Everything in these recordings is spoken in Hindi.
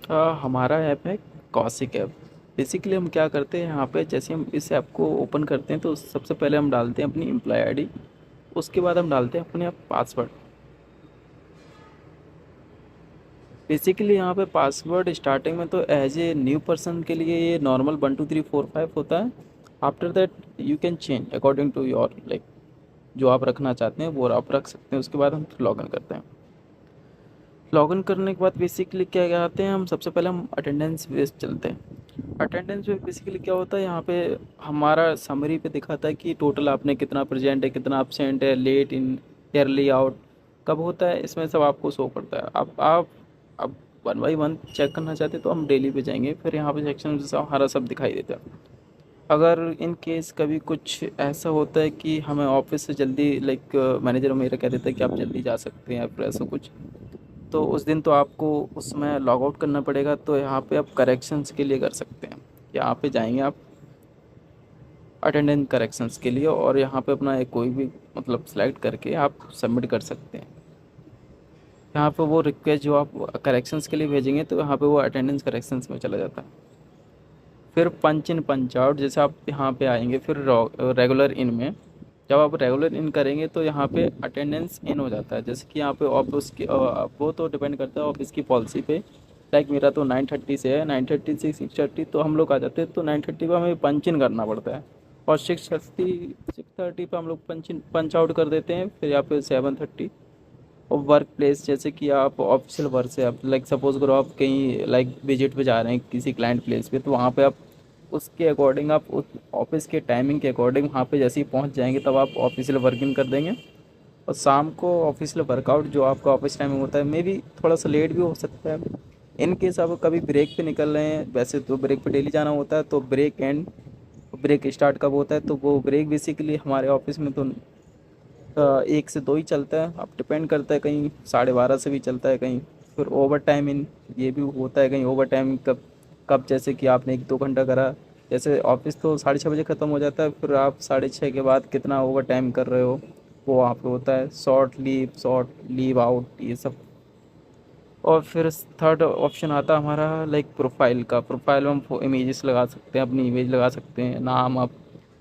हमारा ऐप है कौशिक ऐप। बेसिकली हम क्या करते हैं यहाँ पे, जैसे हम इस ऐप को ओपन करते हैं तो सबसे पहले हम डालते हैं अपनी एम्प्लॉय आईडी। उसके बाद हम डालते हैं अपने पासवर्ड। बेसिकली यहाँ पे पासवर्ड स्टार्टिंग में तो एज ए न्यू पर्सन के लिए ये नॉर्मल 1 2 3 4 5 होता है। After that you can change according to your like, जो आप रखना चाहते हैं वो आप रख सकते हैं। उसके बाद हम लॉगिन करते हैं। लॉगिन करने के बाद बेसिकली क्या कहते हैं, हम सबसे पहले हम अटेंडेंस बेस चलते हैं। अटेंडेंस में बेसिकली क्या होता है, यहाँ पे हमारा समरी पे दिखाता है कि टोटल आपने कितना प्रेजेंट है, कितना absent है, लेट इन, ईयरली आउट कब होता है, इसमें सब आपको शो करता है। अब वन बाई वन चेक करना चाहते हैं तो हम डेली पे जाएंगे, फिर यहाँ पे सेक्शन जैसा हरा सब दिखाई देता है। अगर इन केस कभी कुछ ऐसा होता है कि हमें ऑफिस से जल्दी लाइक मैनेजर मेरा कह देता है कि आप जल्दी जा सकते हैं या फिर ऐसा कुछ, तो उस दिन तो आपको उसमें लॉग आउट करना पड़ेगा। तो यहाँ पे आप करेक्शंस के लिए कर सकते हैं। यहाँ पे जाएंगे आप अटेंडेंस करेक्शंस के लिए, और यहाँ पे अपना एक कोई भी मतलब सेलेक्ट करके आप सबमिट कर सकते हैं। यहाँ पे वो रिक्वेस्ट जो आप करेक्शंस के लिए भेजेंगे तो यहाँ पे वो अटेंडेंस करेक्शंस में चला जाता है। फिर पंच इन पंच आउट, जैसे आप यहाँ पे आएंगे फिर रेगुलर इन में, जब आप रेगुलर इन करेंगे तो यहाँ पे अटेंडेंस इन हो जाता है। जैसे कि यहाँ पे ऑफिस की वो तो डिपेंड करता है ऑफिस की पॉलिसी पे। लाइक मेरा तो 9:30 से है, 9:30 से 6:30 तो हम लोग आ जाते हैं, तो 9:30 पर हमें पंच इन करना पड़ता है। और 6:30 पर हम लोग पंच आउट कर देते हैं। फिर यहाँ पे 7:30 और वर्क प्लेस, जैसे कि आप ऑफिशियल वर्क से आप लाइक सपोज करो आप कहीं लाइक विजिट पे जा रहे हैं किसी क्लाइंट प्लेस पे, तो वहाँ पे आप उसके अकॉर्डिंग आप उस ऑफिस के टाइमिंग के अकॉर्डिंग वहाँ पे जैसे ही पहुँच जाएंगे तब आप ऑफिशियल वर्किंग कर देंगे। और शाम को ऑफिशियल वर्कआउट जो आपका ऑफिस टाइमिंग होता है, मे बी थोड़ा सा लेट भी हो सकता है। इन केस आप कभी ब्रेक पे निकल रहे हैं, वैसे तो ब्रेक पे डेली जाना होता है, तो ब्रेक एंड ब्रेक स्टार्ट कब होता है, तो वो ब्रेक बेसिकली हमारे ऑफिस में तो 1 से 2 ही चलता है। अब डिपेंड करता है, कहीं 12:30 से भी चलता है कहीं। फिर ओवर टाइम इन ये भी होता है, कहीं ओवर टाइम कब कब जैसे कि आपने 1 2 घंटा करा, जैसे ऑफिस तो 6:30 बजे ख़त्म हो जाता है, फिर आप 6:30 के बाद कितना ओवर टाइम कर रहे हो वो वहाँ पे होता है। शॉर्ट लीव आउट ये सब। और फिर थर्ड ऑप्शन आता है हमारा लाइक प्रोफाइल का। प्रोफाइल में हम इमेजेस लगा सकते हैं, अपनी इमेज लगा सकते हैं, नाम आप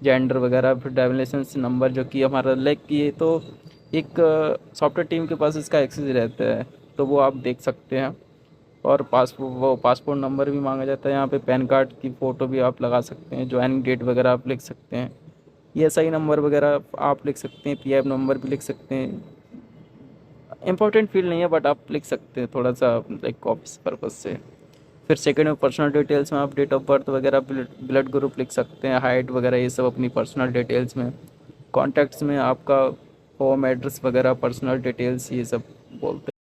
जेंडर वगैरह, फिर ड्राइविंग लाइसेंस नंबर, जो कि हमारा लाइक ये तो एक सॉफ्टवेयर टीम के पास इसका एक्सेस रहता है, तो वो आप देख सकते हैं। और पासपोर्ट नंबर भी मांगा जाता है यहाँ पे। पैन कार्ड की फ़ोटो भी आप लगा सकते हैं, ज्वाइनिंग डेट वगैरह आप लिख सकते हैं, ESI नंबर वगैरह आप लिख सकते हैं, PF नंबर भी लिख सकते हैं। इंपॉर्टेंट फील्ड नहीं है बट आप लिख सकते हैं थोड़ा सा लाइक ऑफिस पर्पज़ से। फिर सेकंड में पर्सनल डिटेल्स में आप डेट ऑफ बर्थ वगैरह, ब्लड ग्रुप लिख सकते हैं, हाइट वगैरह ये सब अपनी पर्सनल डिटेल्स में। कॉन्टैक्ट्स में आपका होम एड्रेस वगैरह, पर्सनल डिटेल्स ये सब बोलते हैं।